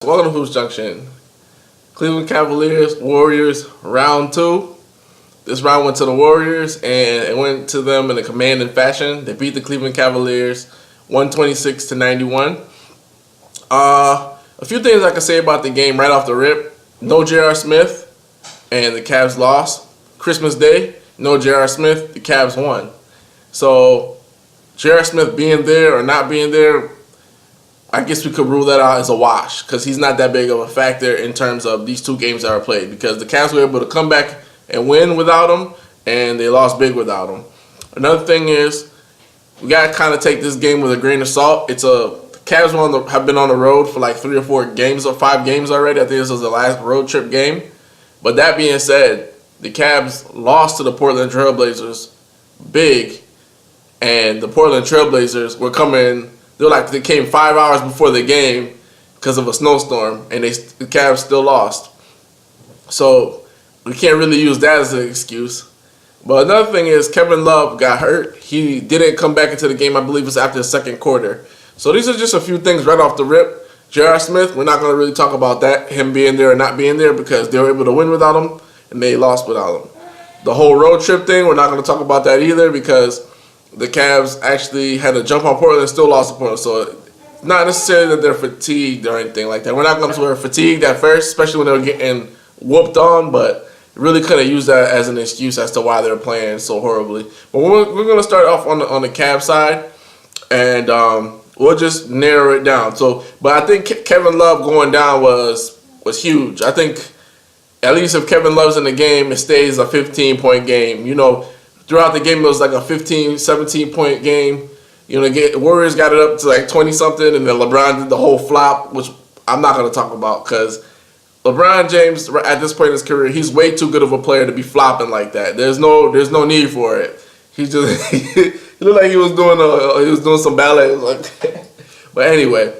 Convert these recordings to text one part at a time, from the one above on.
Welcome to Hoops Junction. Cleveland Cavaliers, Warriors, round 2. This round went to the Warriors, and it went to them in a commanding fashion. They beat the Cleveland Cavaliers 126-91. A few things I can say about the game right off the rip. No J.R. Smith, and the Cavs lost. Christmas Day, no J.R. Smith, the Cavs won. So J.R. Smith being there or not being there, I guess we could rule that out as a wash because he's not that big of a factor in terms of these two games that are played, because the Cavs were able to come back and win without him, and they lost big without him. Another thing is we got to kind of take this game with a grain of salt. The Cavs have been on the road for like 3 or 4 games or 5 games already. I think this was the last road trip game. But that being said, the Cavs lost to the Portland Trailblazers big, and the Portland Trailblazers were coming. They came 5 hours before the game because of a snowstorm, and the Cavs still lost. So we can't really use that as an excuse. But another thing is Kevin Love got hurt. He didn't come back into the game. I believe it was after the second quarter. So these are just a few things right off the rip. J.R. Smith, we're not going to really talk about that, him being there or not being there, because they were able to win without him, and they lost without him. The whole road trip thing, we're not going to talk about that either, because the Cavs actually had to jump on Portland and still lost to Portland. So it's not necessarily that they're fatigued or anything like that. We're not going to say we're fatigued at first, especially when they were getting whooped on, but really could have used that as an excuse as to why they're playing so horribly. But we're going to start off on the Cavs side, and we'll just narrow it down. But I think Kevin Love going down was huge. I think at least if Kevin Love's in the game, it stays a 15-point game. Throughout the game, it was like a 15, 17-point game. The Warriors got it up to like 20-something, and then LeBron did the whole flop, which I'm not going to talk about because LeBron James, at this point in his career, he's way too good of a player to be flopping like that. There's no need for it. He just he looked like he was doing some ballet. But anyway,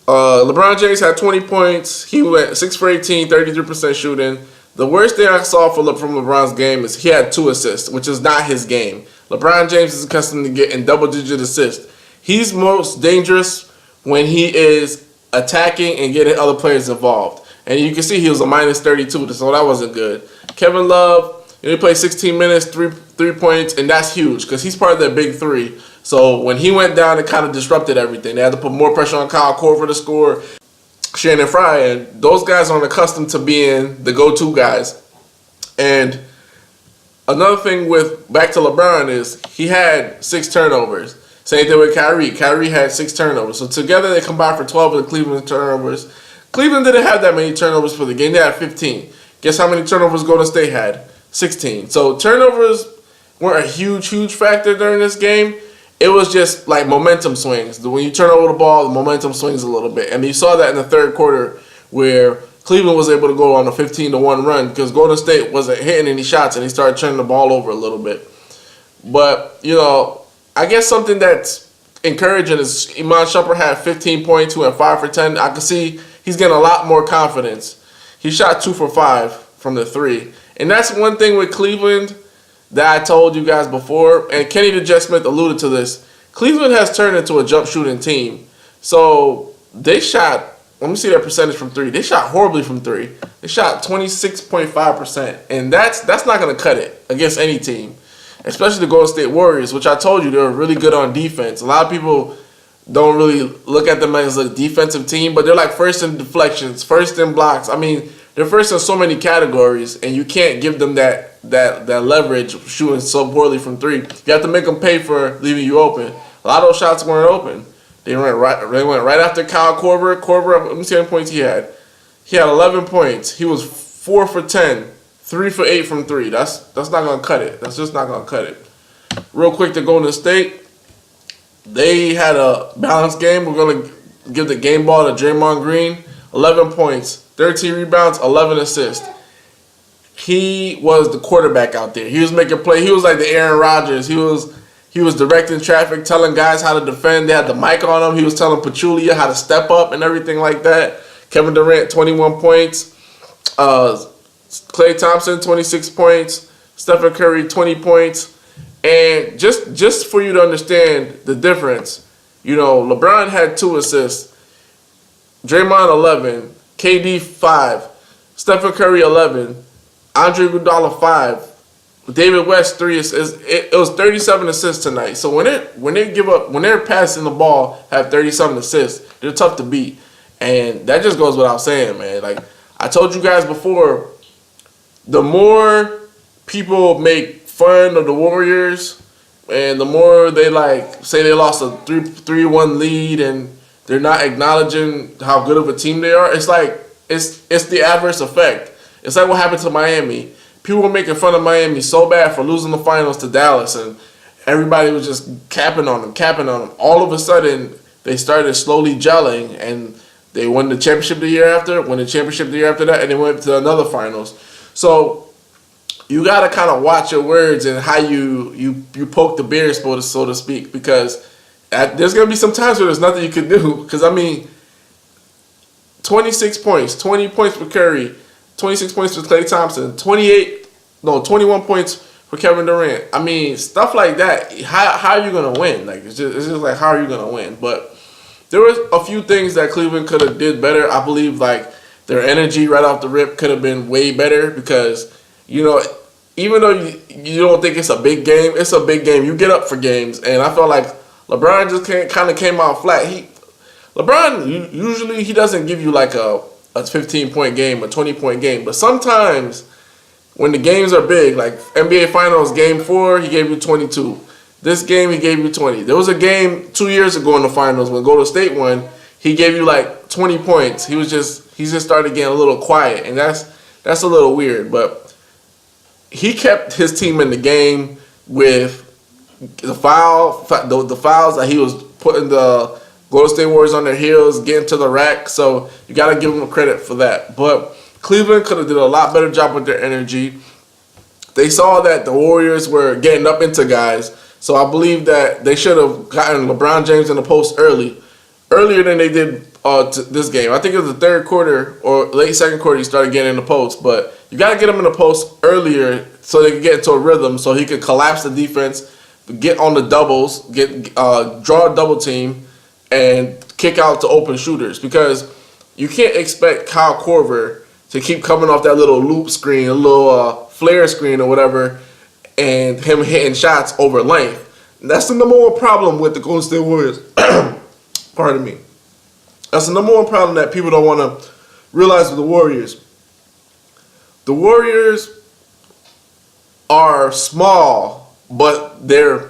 LeBron James had 20 points. He went 6 for 18, 33% shooting. The worst thing I saw from LeBron's game is he had 2 assists, which is not his game. LeBron James is accustomed to getting double-digit assists. He's most dangerous when he is attacking and getting other players involved. And you can see he was a minus 32, so that wasn't good. Kevin Love, he played 16 minutes, 3 points, and that's huge because he's part of that big 3. So when he went down, it kind of disrupted everything. They had to put more pressure on Kyle Korver to score, Shannon Fry, and those guys aren't accustomed to being the go-to guys. And another thing back to LeBron is he had 6 turnovers. Same thing with Kyrie. Kyrie had 6 turnovers. So together they combined for 12 of the Cleveland turnovers. Cleveland didn't have that many turnovers for the game. They had 15. Guess how many turnovers Golden State had? 16. So turnovers weren't a huge factor during this game. It was just like momentum swings. When you turn over the ball, the momentum swings a little bit. And you saw that in the third quarter where Cleveland was able to go on a 15-1 run because Golden State wasn't hitting any shots and he started turning the ball over a little bit. But, I guess something that's encouraging is Iman Shumpert had 15 points, who had 5 for 10. I can see he's getting a lot more confidence. He shot 2 for 5 from the 3. And that's one thing with Cleveland that I told you guys before, and Kenny the Jet Smith alluded to this. Cleveland has turned into a jump shooting team. So they shot, let me see their percentage from 3. They shot horribly from 3. They shot 26.5%. And that's not going to cut it against any team, especially the Golden State Warriors, which I told you they're really good on defense. A lot of people don't really look at them as a defensive team, but they're like first in deflections, first in blocks. I mean, they're first in so many categories, and you can't give them that leverage shooting so poorly from 3. You have to make them pay for leaving you open. A lot of those shots weren't open. They went right after Kyle Korver. Korver, let me see how many points he had. He had 11 points. He was 4 for 10, 3 for 8 from 3. That's not gonna cut it. That's just not gonna cut it. Real quick to Golden State, they had a balanced game. We're gonna give the game ball to Draymond Green. 11 points, 13 rebounds, 11 assists. He was the quarterback out there. He was making play. He was like the Aaron Rodgers. He was directing traffic, telling guys how to defend. They had the mic on him. He was telling Pachulia how to step up and everything like that. Kevin Durant, 21 points. Klay Thompson, 26 points. Stephen Curry, 20 points. And just for you to understand the difference, LeBron had 2 assists. Draymond 11, KD 5, Stephen Curry 11, Andre Iguodala 5, David West 3 assists. It was 37 assists tonight. So when they're passing the ball, have 37 assists, they're tough to beat, and that just goes without saying, man. Like I told you guys before, the more people make fun of the Warriors, and the more they like say they lost a 3-1 lead and they're not acknowledging how good of a team they are, it's like it's the adverse effect. It's like what happened to Miami. People were making fun of Miami so bad for losing the finals to Dallas, and everybody was just capping on them. All of a sudden, they started slowly gelling, and they won the championship the year after, won the championship the year after that, and they went to another finals. So you got to kind of watch your words and how you poke the bear, so to speak, because there's going to be some times where there's nothing you can do. Because, I mean, 26 points, 20 points for Curry, 26 points for Klay Thompson, 21 points for Kevin Durant. I mean, stuff like that. How are you going to win? Like it's just like, how are you going to win? But there was a few things that Cleveland could have did better. I believe like their energy right off the rip could have been way better because, you know, even though you don't think it's a big game, it's a big game. You get up for games, and I felt like LeBron just kind of came out flat. LeBron usually he doesn't give you like a 15-point game, a 20-point game, but sometimes when the games are big, like NBA Finals Game 4, he gave you 22. This game he gave you 20. There was a game 2 years ago in the finals when Golden State won. He gave you like 20 points. He just started getting a little quiet, and that's a little weird, but he kept his team in the game with the fouls that he was putting the Golden State Warriors on their heels, getting to the rack. So you got to give them credit for that. But Cleveland could have did a lot better job with their energy. They saw that the Warriors were getting up into guys. So I believe that they should have gotten LeBron James in the post earlier than they did this game. I think it was the third quarter or late second quarter he started getting in the post. But you got to get him in the post earlier so they could get into a rhythm, so he could collapse the defense, get on the doubles, draw a double team, and kick out to open shooters. Because you can't expect Kyle Korver to keep coming off that little loop screen, a little flare screen or whatever, and him hitting shots over length. That's the number one problem with the Golden State Warriors. Pardon me. That's the number one problem that people don't want to realize with the Warriors. The Warriors are small, but they're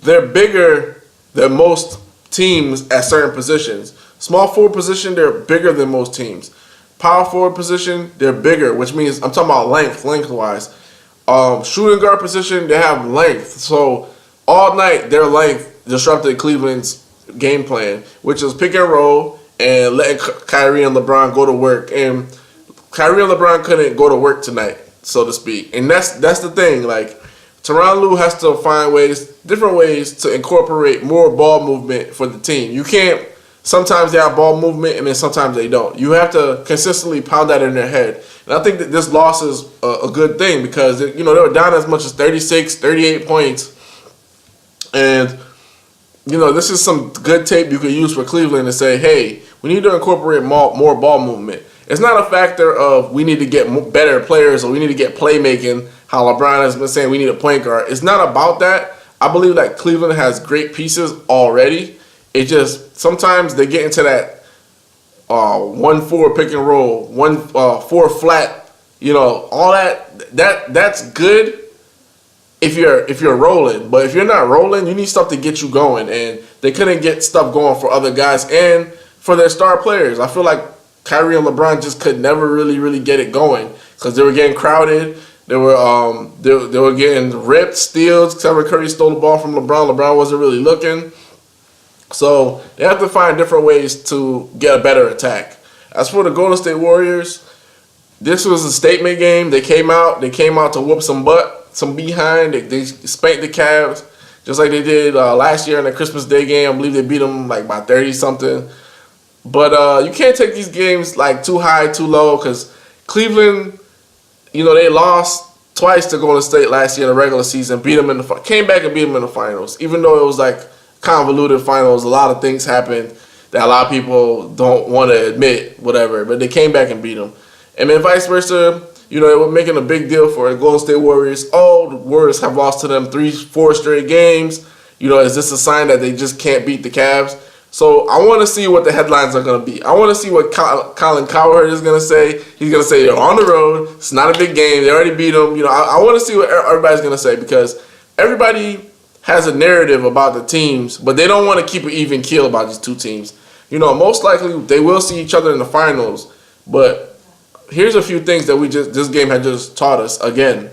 bigger than most teams at certain positions. Small forward position, they're bigger than most teams. Power forward position, they're bigger, which means I'm talking about lengthwise. Shooting guard position, they have length. So all night, their length disrupted Cleveland's game plan, which is pick and roll and letting Kyrie and LeBron go to work. And Kyrie and LeBron couldn't go to work tonight, so to speak. And that's the thing. Like, Tyronn Lue has to find different ways to incorporate more ball movement for the team. You can't, sometimes they have ball movement and then sometimes they don't. You have to consistently pound that in their head. And I think that this loss is a good thing because, you know, they were down as much as 36, 38 points. And, you know, this is some good tape you could use for Cleveland to say, hey, we need to incorporate more ball movement. It's not a factor of we need to get better players or we need to get playmaking, how LeBron has been saying we need a point guard. It's not about that. I believe that Cleveland has great pieces already. It just, sometimes they get into that 1-4 pick and roll, 1-4 flat, you know, all that's good if you're rolling. But if you're not rolling, you need stuff to get you going. And they couldn't get stuff going for other guys and for their star players. I feel like Kyrie and LeBron just could never really get it going because they were getting crowded. They were getting ripped, steals. Stephen Curry stole the ball from LeBron. LeBron wasn't really looking. So they have to find different ways to get a better attack. As for the Golden State Warriors, this was a statement game. They came out to whoop some butt, some behind. They spanked the Cavs just like they did last year in the Christmas Day game. I believe they beat them like by 30-something. But you can't take these games like too high, too low, because Cleveland, you know, they lost twice to Golden State last year in the regular season. Came back and beat them in the finals, even though it was like convoluted finals. A lot of things happened. that a lot of people don't want to admit, whatever. But they came back and beat them. And then vice versa, they were making a big deal for the Golden State Warriors. Oh, the Warriors have lost to them 3-4 straight games. Is this a sign that they just can't beat the Cavs? So I want to see what the headlines are going to be. I want to see what Colin Cowherd is going to say. He's going to say they're on the road. It's not a big game. They already beat them. I want to see what everybody's going to say, because everybody has a narrative about the teams, but they don't want to keep an even keel about these two teams. Most likely they will see each other in the finals. But here's a few things that this game had just taught us. Again,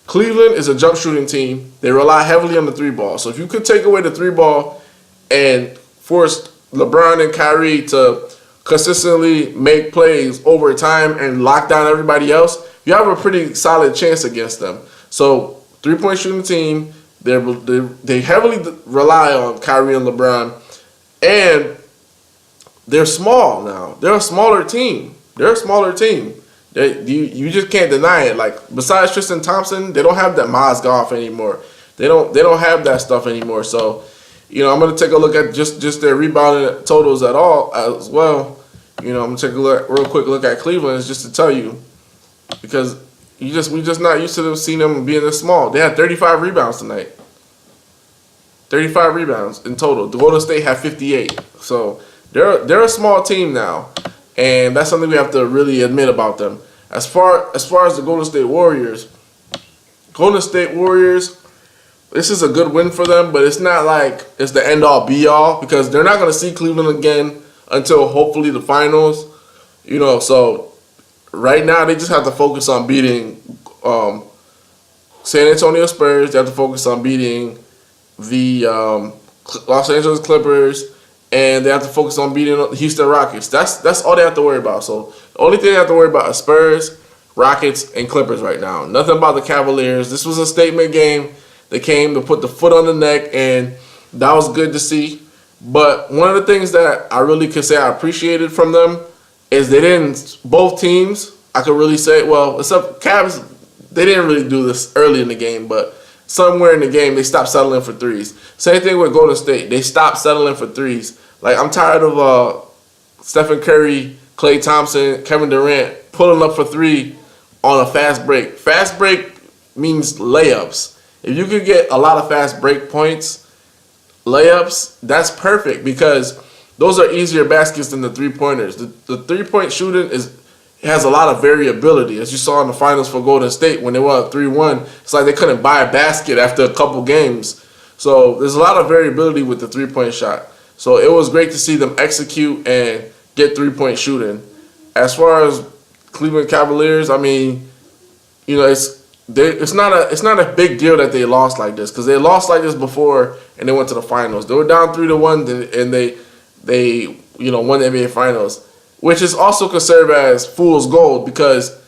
Cleveland is a jump shooting team. They rely heavily on the three ball. So if you could take away the three ball and force LeBron and Kyrie to consistently make plays over time and lock down everybody else, you have a pretty solid chance against them. So, three-point shooting team, they heavily rely on Kyrie and LeBron, and they're small now. They're a smaller team. You just can't deny it. Like, besides Tristan Thompson, they don't have that Mozgov anymore. They don't have that stuff anymore. So, I'm going to take a look at just their rebounding totals as well. I'm going to take a real quick look at Cleveland just to tell you, because we just not used to seeing them being this small. They had 35 rebounds tonight. 35 rebounds in total. The Golden State had 58. So they're a small team now, and that's something we have to really admit about them. As far as the Golden State Warriors, this is a good win for them, but it's not like it's the end-all, be-all, because they're not going to see Cleveland again until hopefully the finals. So right now they just have to focus on beating San Antonio Spurs. They have to focus on beating the Los Angeles Clippers, and they have to focus on beating the Houston Rockets. That's all they have to worry about. So the only thing they have to worry about is Spurs, Rockets, and Clippers right now. Nothing about the Cavaliers. This was a statement game. They came to put the foot on the neck, and that was good to see. But one of the things that I really could say I appreciated from them is both teams, I could really say, well, except Cavs, they didn't really do this early in the game, but somewhere in the game, they stopped settling for threes. Same thing with Golden State. They stopped settling for threes. Like, I'm tired of Stephen Curry, Klay Thompson, Kevin Durant pulling up for three on a fast break. Fast break means layups. If you could get a lot of fast break points, layups, that's perfect, because those are easier baskets than the three-pointers. The three-point shooting has a lot of variability. As you saw in the finals for Golden State when they won 3-1, it's like they couldn't buy a basket after a couple games. So there's a lot of variability with the three-point shot. So it was great to see them execute and get three-point shooting. As far as Cleveland Cavaliers, I mean, it's not a big deal that they lost like this, because they lost like this before and they went to the finals. They were down 3-1 and they won the NBA Finals, which is also considered as fool's gold, because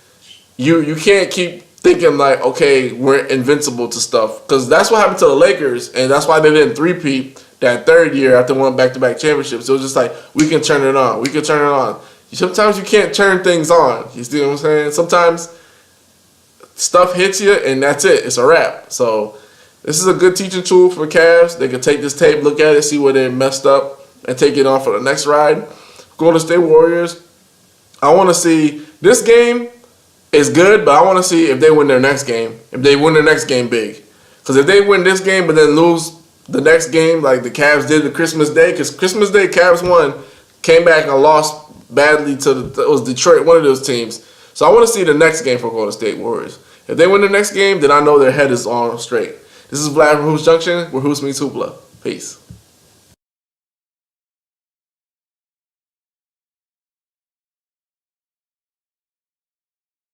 you can't keep thinking like, okay, we're invincible to stuff, because that's what happened to the Lakers, and that's why they didn't three-peat that third year after winning back-to-back championships. It was just like, we can turn it on. Sometimes you can't turn things on. You see what I'm saying? Sometimes stuff hits you, and that's it. It's a wrap. So this is a good teaching tool for Cavs. They can take this tape, look at it, see where they messed up, and take it on for the next ride. Golden State Warriors, I want to see, this game is good, but I want to see if they win their next game. If they win their next game big. Because if they win this game but then lose the next game like the Cavs did the Christmas Day, because Christmas Day Cavs won, came back and lost badly to it was Detroit, one of those teams. So I want to see the next game for Golden State Warriors. If they win the next game, then I know their head is on straight. This is Vlad from Hoops Junction, where Hoops meets Hoopla. Peace.